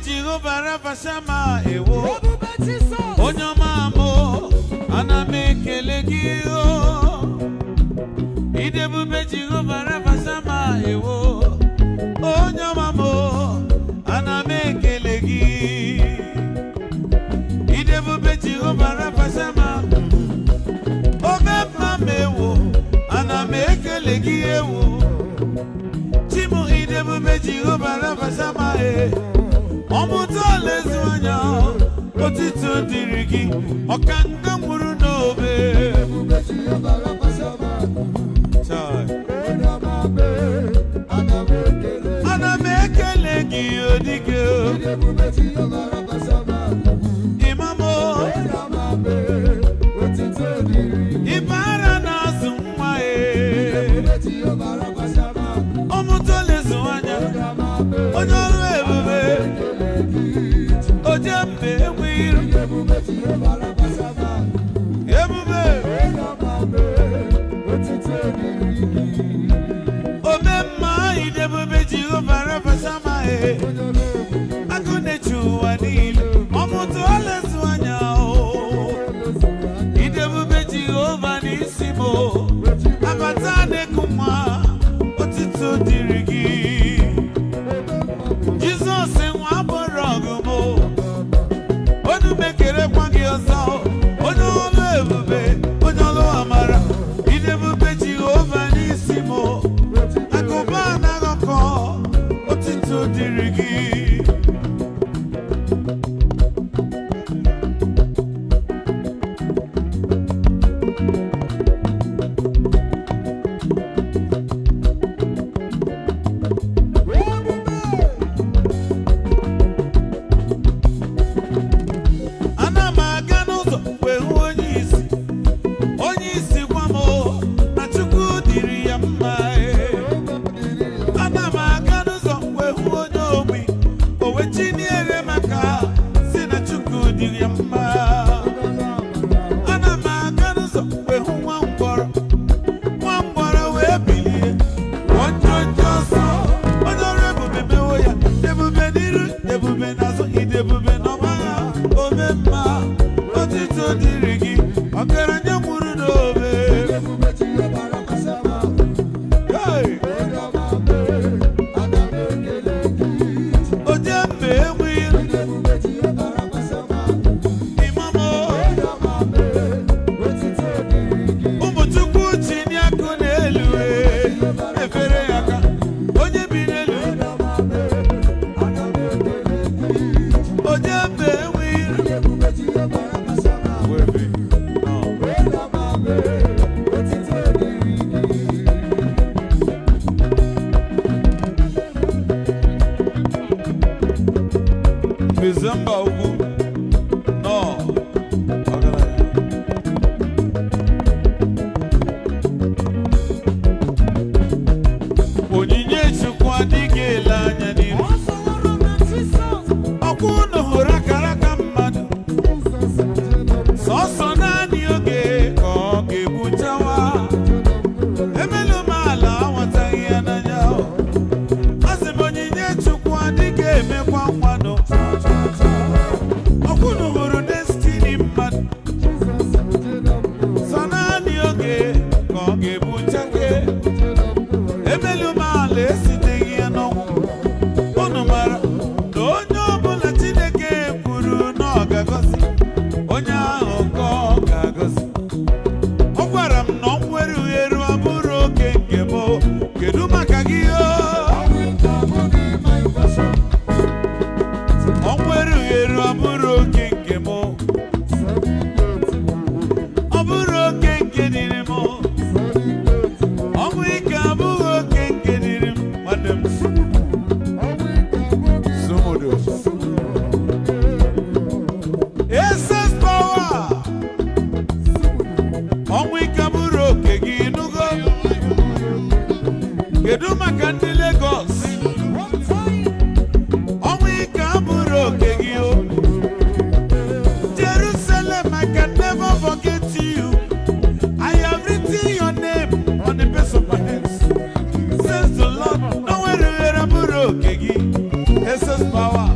Jehovah Rafa Shama ewo. Onyama mo anamekele giyo. Idebube Jehovah Rafa Shama ewo. Onyama mo anamekele gi. Idebube Jehovah Rafa Shama. Omema mewo anamekele gi ewo. Chimu idebube Jehovah Rafa Shama e. Omutole zwanya otito dirigi okanga muru nobe ana mekele gi odige imamo ibara na zumwa e omutole zwanya onyoru ebube Ojembe wiru Ebube Obema idebube Jehovah Rafa Shama e Akune chuwa nili Omutu ole zwanya o Idebube Jehovah nisimo Abatane kumwa Otito dirigi Jesus nwa borogumo Onu mekere kwangi ozo Onu ebube Onu amara Idebube Jehovah nisimo Akoba na goko Otito dirigi Jerusalem, I can never forget you. I have written your name on the base of my hands. Says the Lord, nowhere to hear a burro, Kegi. Jesus power.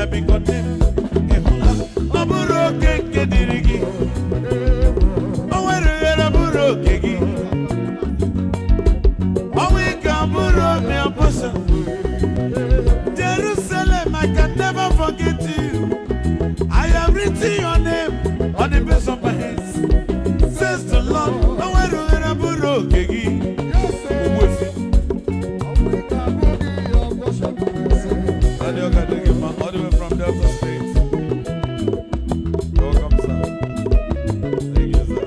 shall be condemned. Oburu Okeke dirigi. Owerere Oburu Okeke. Owika Oburu mi apostle. Jerusalem, I can never forget you. I have written your name on the base of my hands. Says the Lord, Owerere Oburu Okeke. All the way from Delta State. Welcome, sir. Thank you, sir.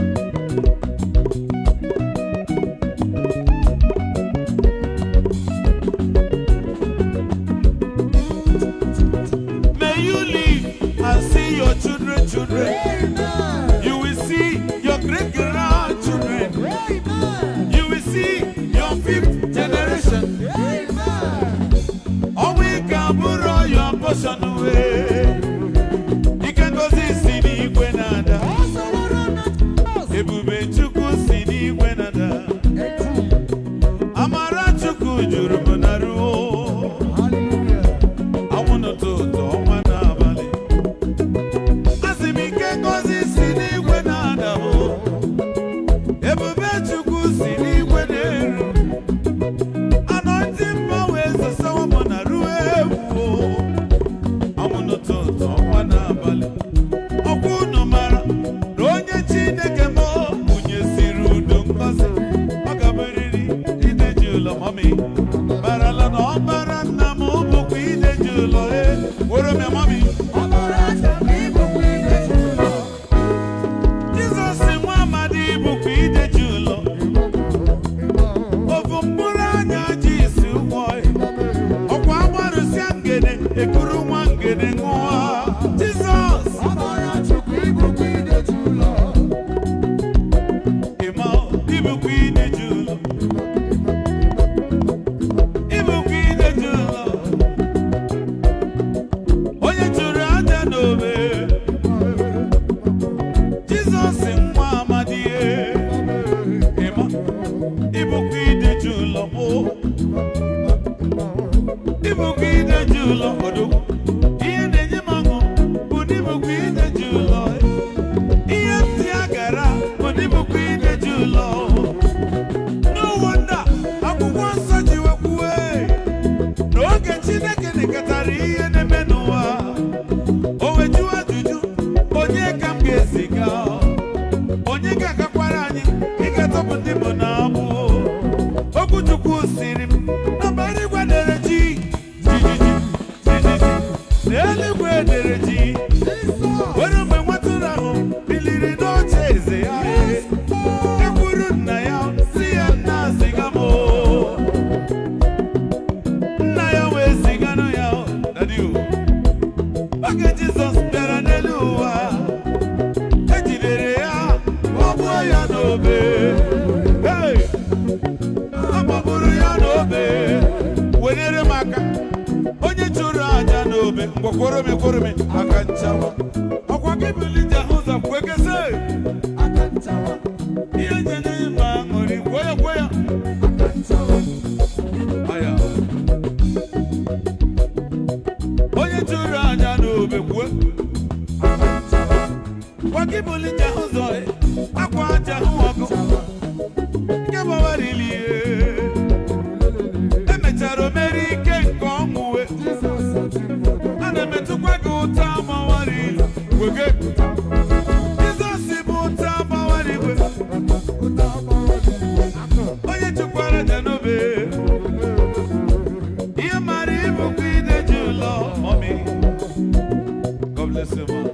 May you live and see your children. Amen. You will see your great-grandchildren. Amen. You will see your 5th generation. Amen. Kaburo your portion away. You can go see the Gwenada. Ebube Chuku see the Gwenada. Amara Chuku Jurumonaru. I want to do Mana Valley. Asimi can go see the Gwenada. Ebube Chuku see the Gwenada. Anointing powers the Sawamonaru. Aka Nchawa. Aka Nchawa. Iya jene ma ngori kwaya. Aka Nchawa. Aya. Onye churu aja n'obe kwe. Aka Nchawa. Wakibuli jahuzo akwa aja huwako. Ike bawarili emecharo meri kenko muwe. Metukwa guta mawari wege Jesus ibuta mawari we oye chukwara janobe iye mari bukwide julo mommy. God bless you, man.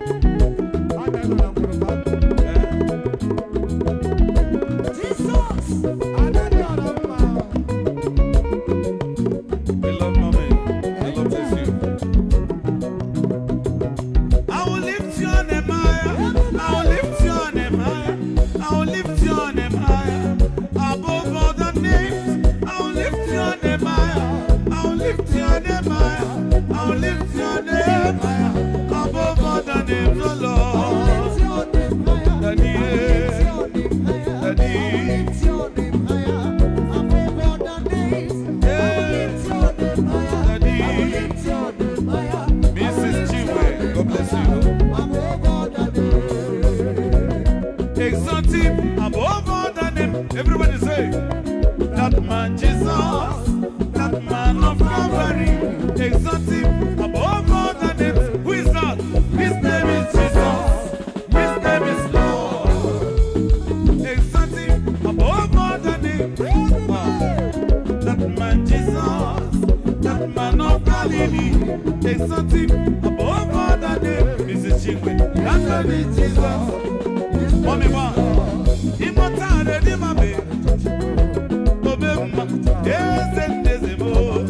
exalt him above all the name. Everybody say, that man Jesus, that man of Calvary, exalt him above all the names. Who is that? His name is Jesus. His name is Lord. Exalt him above all the names. That man Jesus, that man of Galilee, exalt him above all the names. Mrs. Chingwe, that man is Jesus. Mommy, man, immortal, ready, my baby. Yes, and there's a more.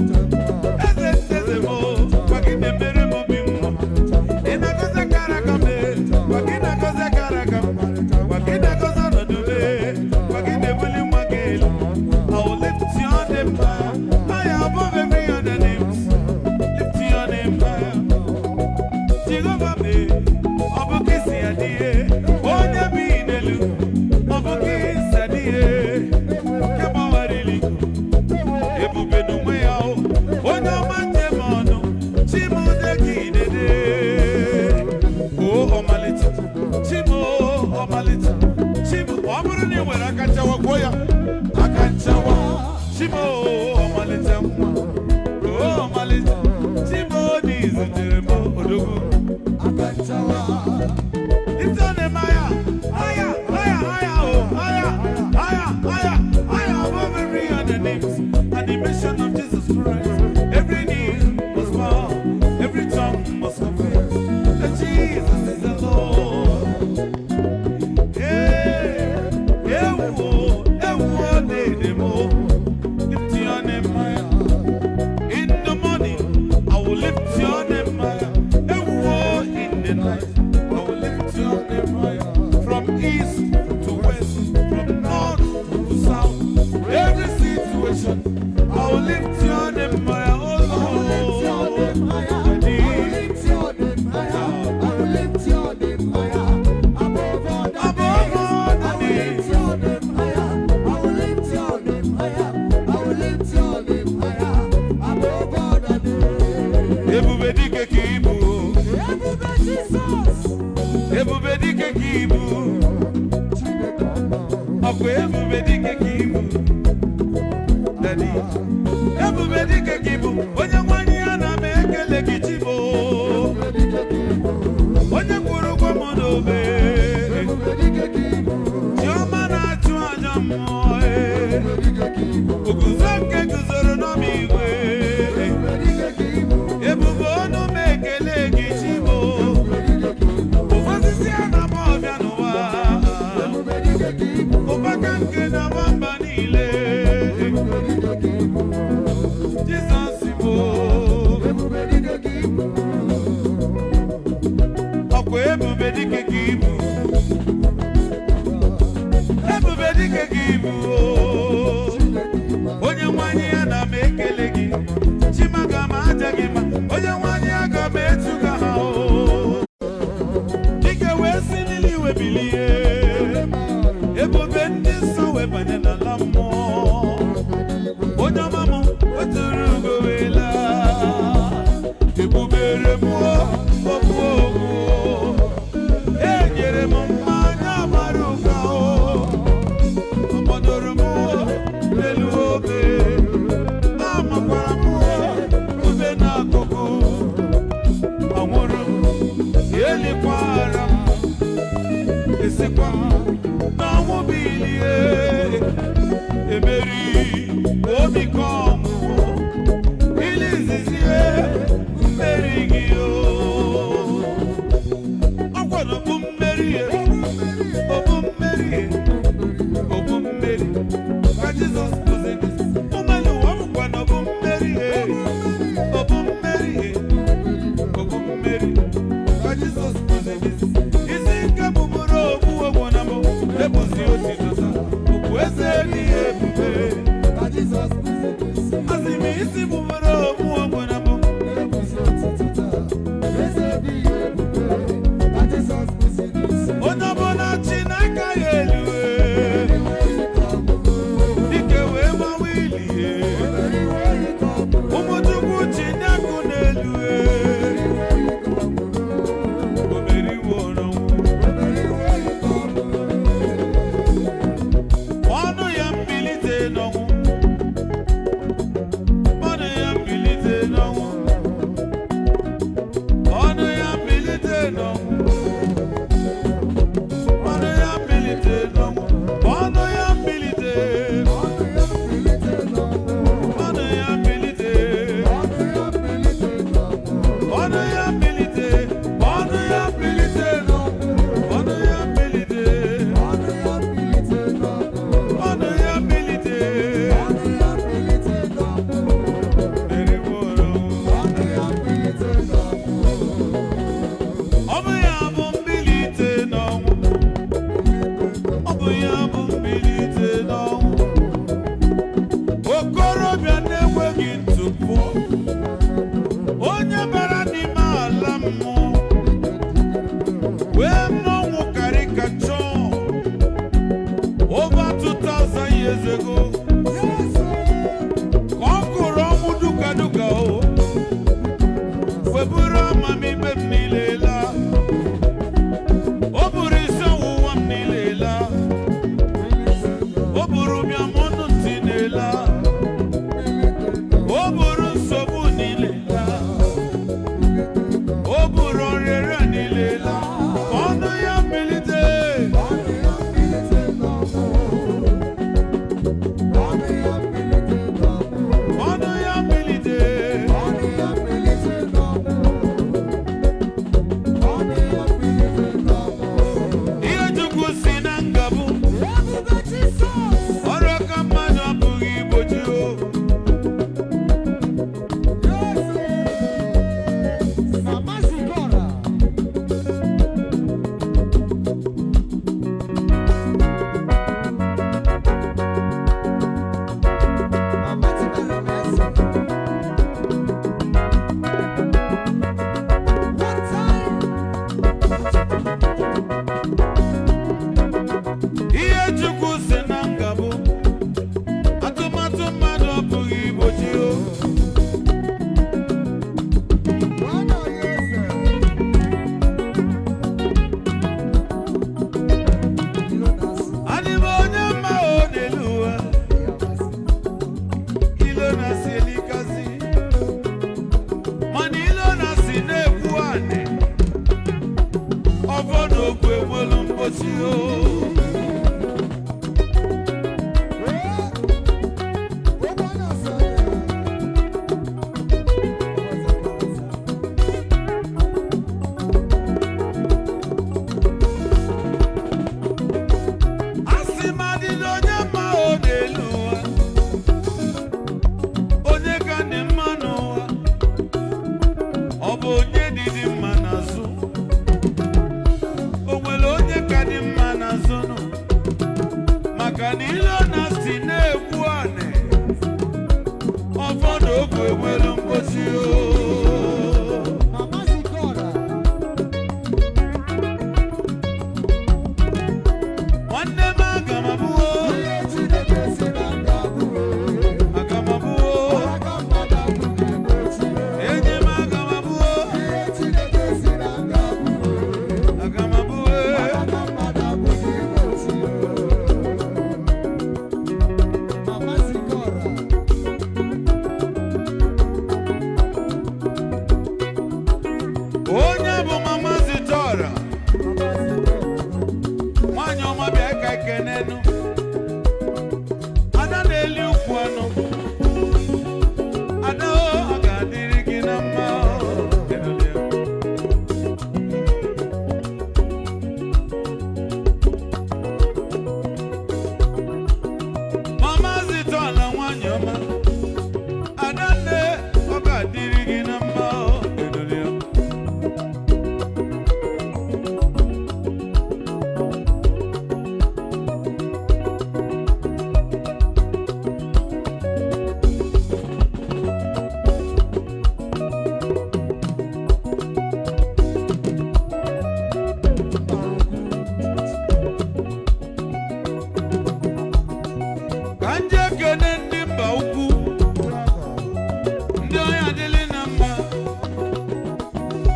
Yes, and there's a more. Walking the mere mobile. In a cosa caracame, walking a cosa caracam, walking a cosa no dube, walking the willing wagale. I will lift your name high, high above every other names. Lift your name high. Jehovah me, Obokisi adie, Onya bi nelu, Obokisi adie. Aka Nchawa goya, Aka Nchawa, Chimo, Omalita, oh Malita, Chimo, Nizeremo, Odogu, Aka Nchawa. It's on the Maya, higher, higher, higher, oh, higher, higher, higher, higher above every other names. And the mission of Jesus Christ, every knee must bow, every tongue must confess that Jesus is the Lord. Jesus,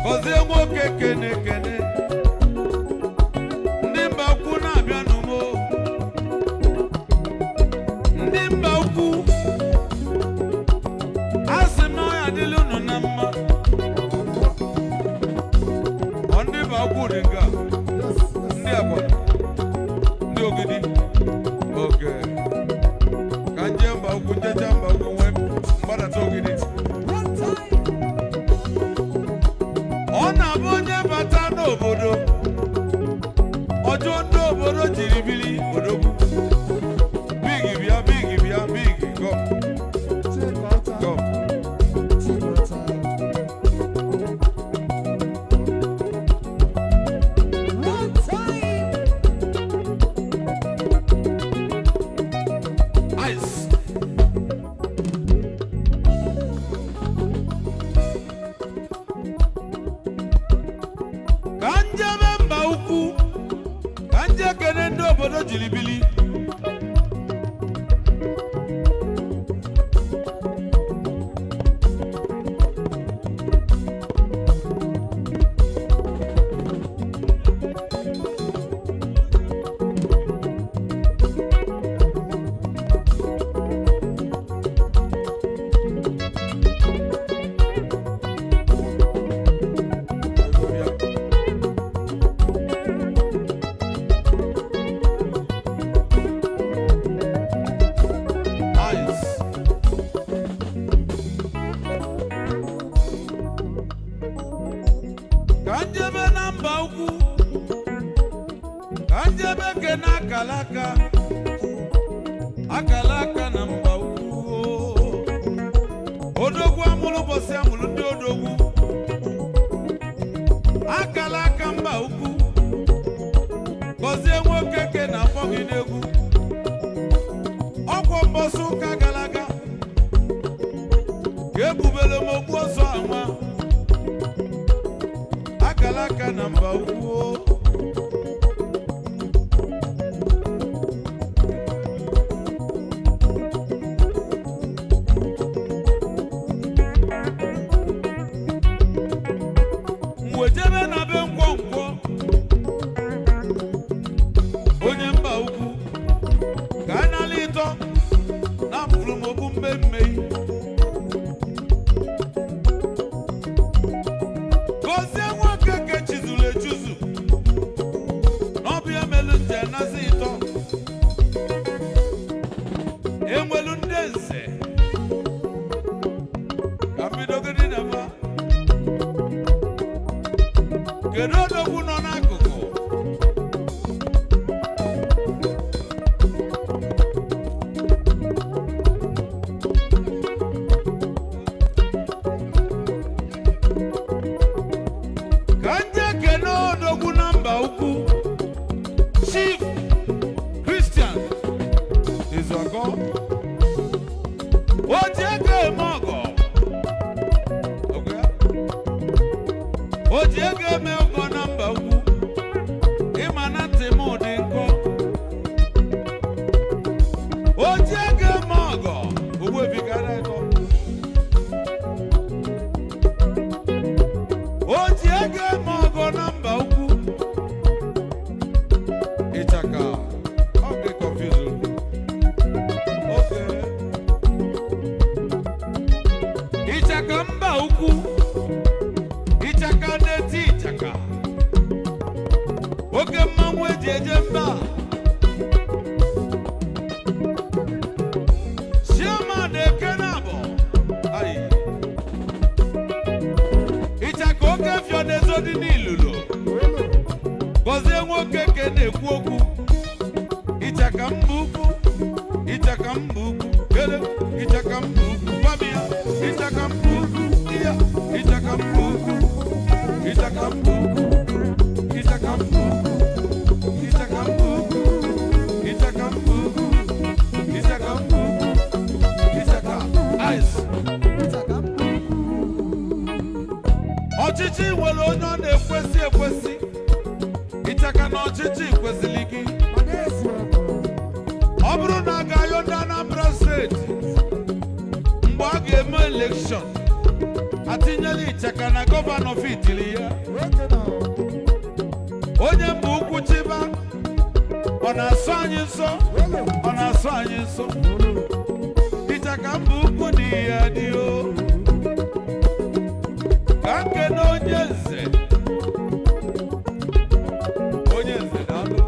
Gozie Okeke na-ekene ndị mba ukwu na-abịa n'umo ndị mba ukwu asị m ọya dịla unu na mma ọ ndị mba ukwu dị nga ndị agwa ndị ogidi oke ka nje mba ukwu njecha mba ukwu nwee mgbadata ogidi ọ na-abụ onye bata n'obodo ọjọọ ndị obodo jiri bili odogwu big bịa big come ice kene ndị obodo jiri bili ka njebe na mba ukwu ka njebe kene akalaka na mba ukwu odogwu amụrụ ụbọchị amụrụ ndị odogwu akalaka mba ukwu Gozie Okeke na akpọghị n'egwu ọkwọ mbọsị ụka gara aga ka ebubere m okpu ọzọ anwa akalaka na mba ukwu mwejebe na be nkwọnkwọ onye mba ukwu ka a nala ịtọ na mfụrụ m okpu mmemmei Gozie Okeke chizuru echuzu nje nazi ito enwelu ndị nze ka mbidogodi na fa kedu odogwu nọ n'akụkụ ka nje kene odogwu na mba ukwu Chief Christian Izogo Ojiege Mogo Ojiege Mogo na mba ukwu ịma na ntị m dị nkọ Ojiege Mogo Ogwebigara ego Ojiege Mogo na mba ukwu Itaka okay confused okay Itaka mba ukwu Itaka neti Itaka oke mmanwụ eji eje mba Chioma na-eke na-abọ ayi Itaka oke fio n'ezo dị n'ilulu Gozie Okeke na-ekwu okwu Itaka mba ukwu Itaka mba ukwu kele Itaka mba ukwu gwamia Itaka mba ukwu iya Itaka mba ukwu Itaka mba ukwu Itaka mba ukwu Itaka mba ukwu Itaka mba ukwu Itaka mba ukwu Itaka ice ọchịchị nwere onye ọ na-ekwesị ekwesị Itaka na ọchịchị kwesịrị gị ọ bụrụ na a ga-ayọ ndị Anambra steeti mgbe a ga-eme elekshọn atinyela Itaka na gọvanọ fitili ya onye mba ukwu chiba ọ na-asọ anyị nsọ ọ na-asọ anyị nsọ Itaka mba ukwu n'ihe ya dị o ka nkene onye nze daalụ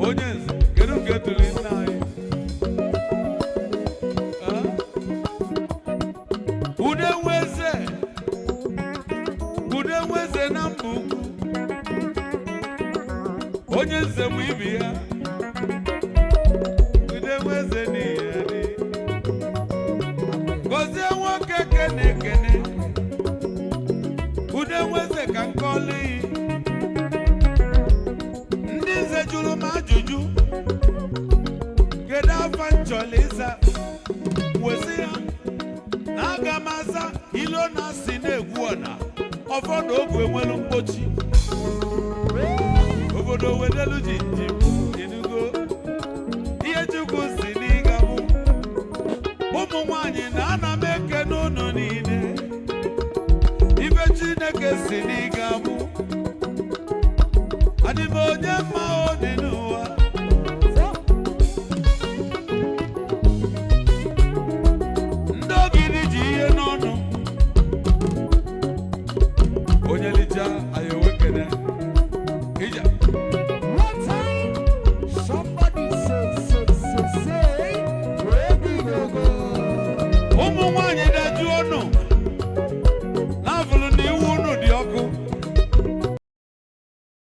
onye nze kedu nke tụrụ nna anyị ude nweze na mba ukwu onye nze bụ ibi ya ude nweze n'ihe dị Gozie Okeke na-ekene ude nweze ka nkọli ndị nze jụrụ m ajụjụ kedu afa nchọrọ ịza wezi ya na aga m aza ilo na si na-egwu ọna ụfọdụ ogwe enwelu mkpochi obodo wedelu ji njem inugo ihe Chukwu si n'ịga mụ ụmụ nwanyị na ana m eke n'ụnụ niile ife Chineke si n'ịga mụ